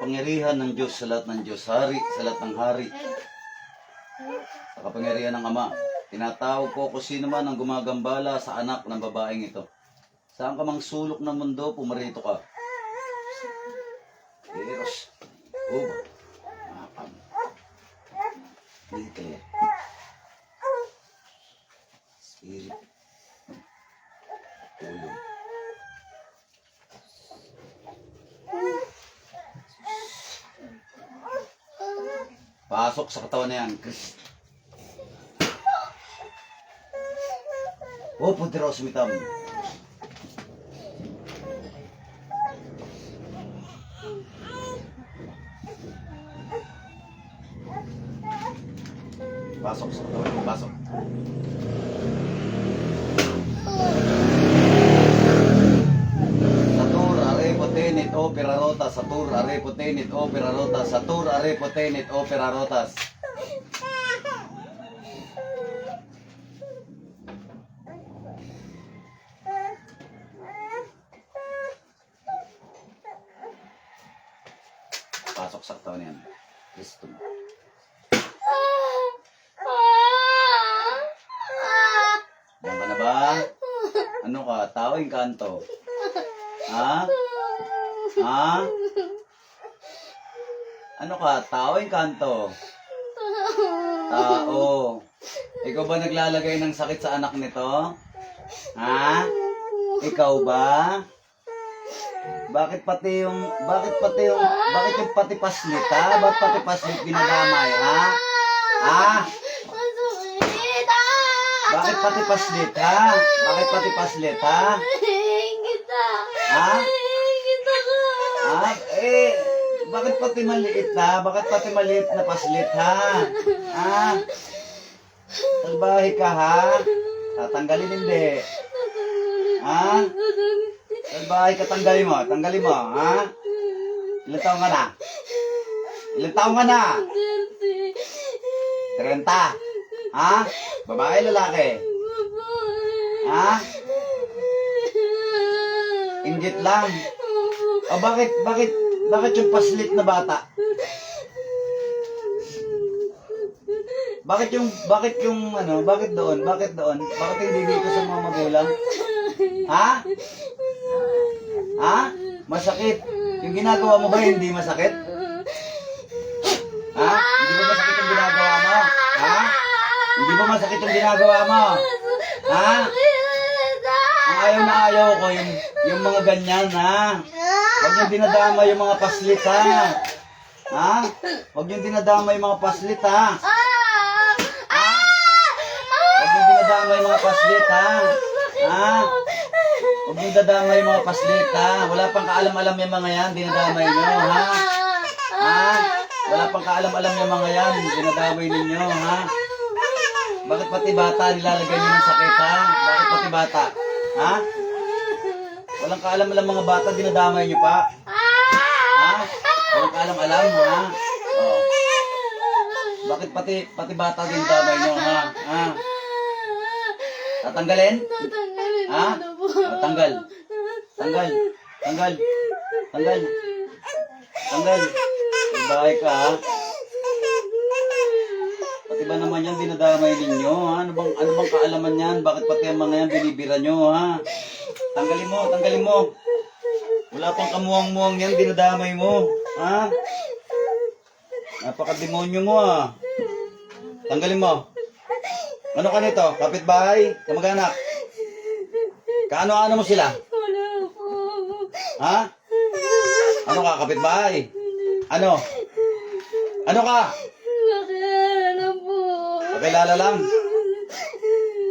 kapangyarihan ng Diyos sa lahat ng Diyos, hari sa lahat ng hari, sa kapangyarihan ng Ama, tinatawag ko kung sino man ang gumagambala sa anak ng babaeng ito. Saan ka mang sulok ng mundo, pumarito ka. Eros, Uba, Makam, Dite, Spirit, Tulong. Pasok sa katawan na yan, Chris. Oh, pudiros mitam. Pasok sa katawan, pasok. Satur arepotenit opera rota, satur arepotenit opera rota, satur arepotenit opera rotas. Pasok sa katawan yan. Kristo. Diyan ka na ba? Ano ka? Tawing kanto? Ha? Ha? Ano ka? Tawing kanto? Tao. Ikaw ba naglalagay ng sakit sa anak nito? Ha? Ikaw ba? Bakit yung pati paslit, ha? Bakit pati paslit dinadamay, ha? Ha? Bakit pati paslit, ha? Bakit pati paslit, ha? Ha? Ha? Bakit pati maliit, ha? Bakit pati maliit na paslit, ha? Ha? Salbahe ka, ha? Tatanggalin hindi. Ha? Salbahe ka, tanggalin mo, ha? Ilan taong ka na? Ilan taong ka na? 30. Ha? Babae, lalaki? Ha? Inggit lang. O bakit yung paslit na bata? Bakit doon? Bakit hindi dito sa mga magulang? Ha? Ha? Masakit. Yung ginagawa mo ba hindi masakit? Ha? Hindi ba masakit yung ginagawa mo? Ha? Hindi ba masakit yung ginagawa mo? Ha? Ang ayaw ko yung mga ganyan, ha? Huwag yung dinadama yung mga paslit, ha? Ha? Huwag yung dinadama yung mga paslit, ha? Ha? Huwag yung dinadama yung mga paslit, ha? Ha? Huwag yung dadama yung mga paslit, ha? Wala pang kaalam-alam yung mga yan, dinadamay nyo, ha? Ha? Wala pang kaalam-alam yung mga yan, dinadamay ninyo, ha? Bakit pati bata nilalagay nyo ng sakit, ha? Bakit pati bata? Ha? Walang kaalam-alam mga bata, dinadamay nyo pa? Ha? Walang kaalam-alam, ha? Oh. Bakit pati bata dinadamay nyo, ha? Ha? Tatanggalin? Ha? Oh, tanggal. Bahay ka, ha? Pati ba naman yan dinadamay ninyo, ha? Ano bang kaalaman yan? Bakit pati ang mga yan binibira nyo, ha? Tanggalin mo. Wala pang kamuwang-muwang yan, dinadamay mo, ha? Napaka-demonyo mo, ha? Tanggalin mo. Ano ka nito? Kapitbahay? Kamag-anak? Kaano-ano mo sila? Wala po. Ha? Ano ka, kapitbahay? Ano? Ano ka? Nakilala po. Pakilala lang.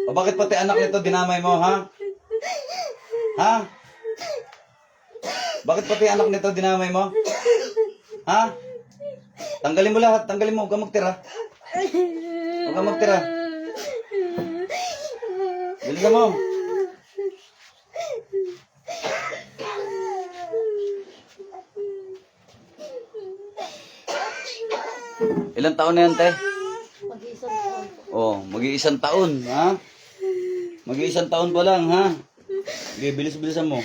O bakit pati anak nito dinamay mo, ha? Ha? Bakit pati anak nito dinamay mo? Ha? Tanggalin mo lahat, huwag kang magtira. Bilisan mo. Ilang taon na yan, te? Mag-isang taon po. Oh, mag-iisang taon, ha? Mag-iisang taon pa lang, ha? Bilis-bilisan mo.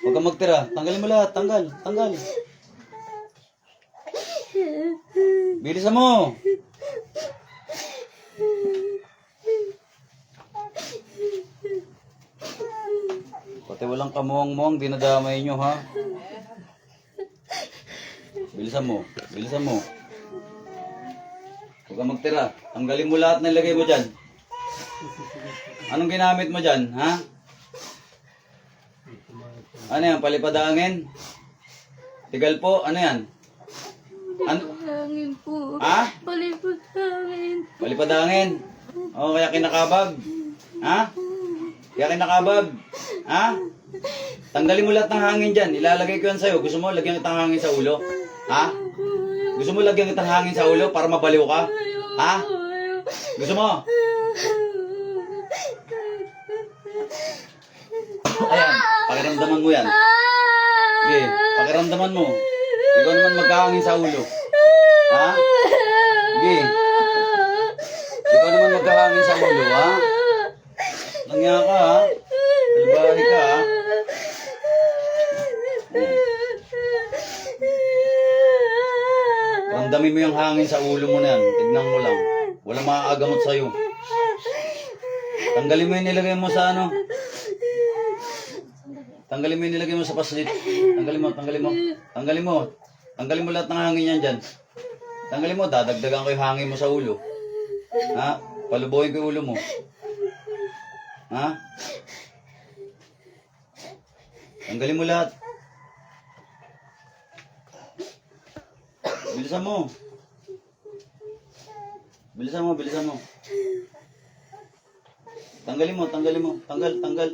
Huwag kang magtira. Tanggalin mo lahat. Tanggal. Bilisan mo. Pati walang kamuang-muang, dinadamay nyo, ha? Bilisan mo. Bilisan mo. Huwag kang magtira. Tanggalin mo lahat na ilagay mo dyan. Anong ginamit mo dyan, ha? Ano yan? Palipadangin? Tigal po? Ano yan? Ano? Hangin po. Ha? Palipot hangin. Palipadangin? O, kaya kinakabag? Ha? Kaya kinakabag? Ha? Tanggalin mo lahat ng hangin dyan. Ilalagay ko yan sa'yo. Gusto mo lagyan kitang hangin sa ulo? Ha? Gusto mo lagyan kitang hangin sa ulo para mabaliw ka? Ha? Gusto mo? Ayan, pakiramdaman mo yan. Sige, pakiramdaman mo. Ikaw naman magkahangin sa ulo. Ha? Sige. Ikaw naman magkahangin sa ulo, ha? Langya ka, ha? Talbahi ka, ha? Ramdamin mo yung hangin sa ulo mo na yan. Tignan mo lang. Walang makakagamot sa'yo. Tanggalin mo yung nilagay mo sa ano. Tanggalin mo yung nilagay mo sa paslit. Tanggalin mo, tanggalin mo. Tanggalin mo. Tanggalin mo lahat ng hangin yan dyan. Tanggalin mo, dadagdagan ko yung hangin mo sa ulo. Ha? Palubuhin ko yung ulo mo. Ha? Tanggalin mo lahat. Bilisan mo. Bilisan mo, bilisan mo. Tanggalin mo, tanggalin mo. Tanggal, tanggal.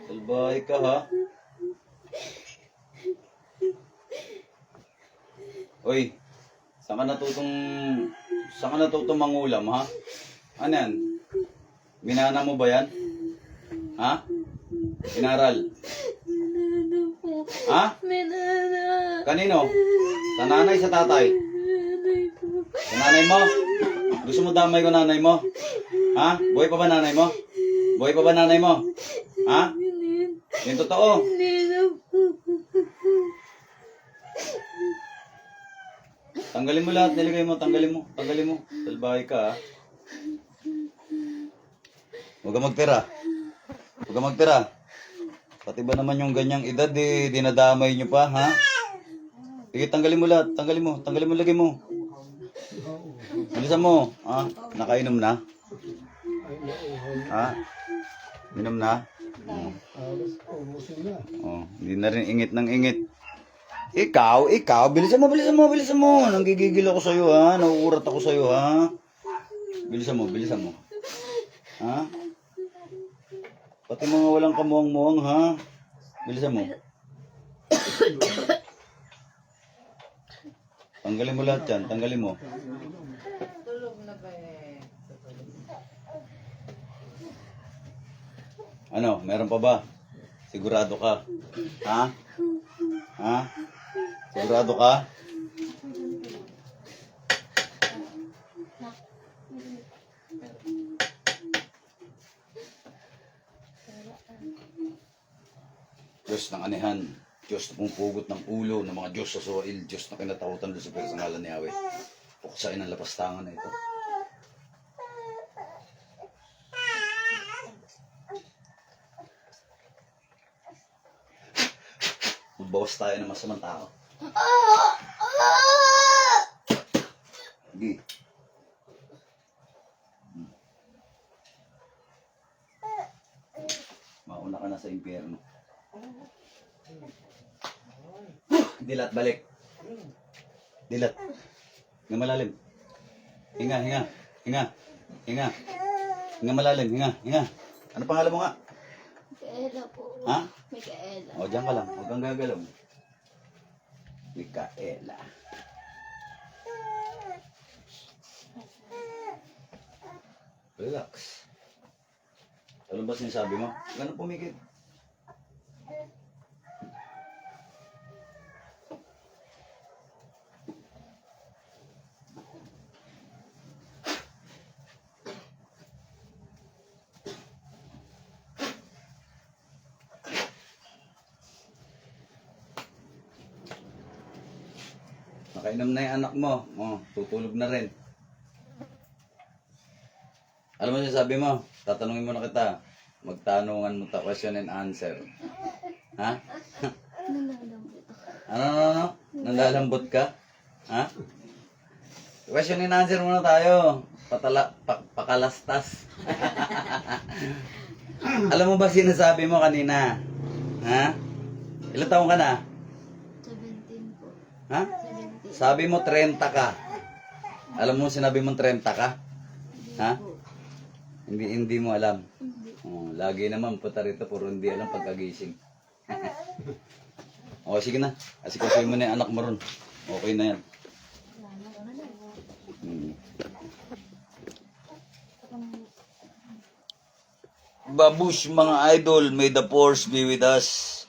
Salbahay ka, ha? Oy, saan ka natutong mangulam, ha? Ano yan? Binana mo ba yan? Ha? Inaral? Nana po. Ha? May nana. Kanino? Sa nanay, sa tatay? Nanay po. Sa nanay mo? Gusto mo damay ko nanay mo? Ha? Buhay pa ba nanay mo? Buhay pa ba nanay mo? Ha? Hindi. Yung totoo. Hindi na po. Tanggalin mo lahat, nilagay mo, tanggalin mo, tanggalin mo. Salbahay ka, ha? Huwag kang magtira. Huwag kang magtira. Pati ba naman yung ganyang edad, dinadamay nyo pa, ha? Sige, tanggalin mo lahat, tanggalin mo, lagay mo. Bilisan mo, ha? Nakainom na? Ha? Minom na? Oh, hindi na rin ingit ng ingit. Ikaw, bilisan mo. Nanggigigil ako sa'yo, ha? Nauurat ako sa'yo, ha? Bilisan mo. Ha? Pati mga walang kamuang-muang, ha? Bilisan mo. Tanggalin mo lahat yan, tanggalin mo. Ano, meron pa ba? Sigurado ka? Ha? Ha? Sigurado ka? Diyos ng anihan, Diyos na pumupugot ng ulo ng mga Diyos sa soil, Diyos na kinatakutan doon sa sa ngalan ni Yahweh. Puksain ang lapastangan na ito. Magbawas tayo ng masamang tao. Sige. Mauna ka na sa impyerno. Dilat, balik. Dilat. Hinga malalim. Hinga. Hinga malalim, hinga. Ano pangalan mo nga? Mikaela po. Ha? Mikaela. O, dyan ka lang. Huwag kang gagalaw. Mikaela. Relax. Ano ba sinasabi mo? Ganun pumikit. Nakainom na yung anak mo. Oh, tutulog na rin. Alam mo siya sabi mo? Tatanungin mo na kita. Magtanungan mo ta, question and answer. Ha? Nalalambot ako. Ano? Nanlalambot ka? Ha? Question and answer muna tayo. Pakalastas. Alam mo ba sinasabi mo kanina? Ha? Ilang taong ka na? 17 po. Ha? 17. Sabi mo 30 ka. Alam mo sinabi mo 30 ka? Ha? Po. Hindi mo alam. Hindi. Oh, lagi naman punta rito puro hindi alam pagkagising. O sige na. Asikasuhin mo na yung anak mo ron. Okay na yan. Babush mga idol, may the force be with us.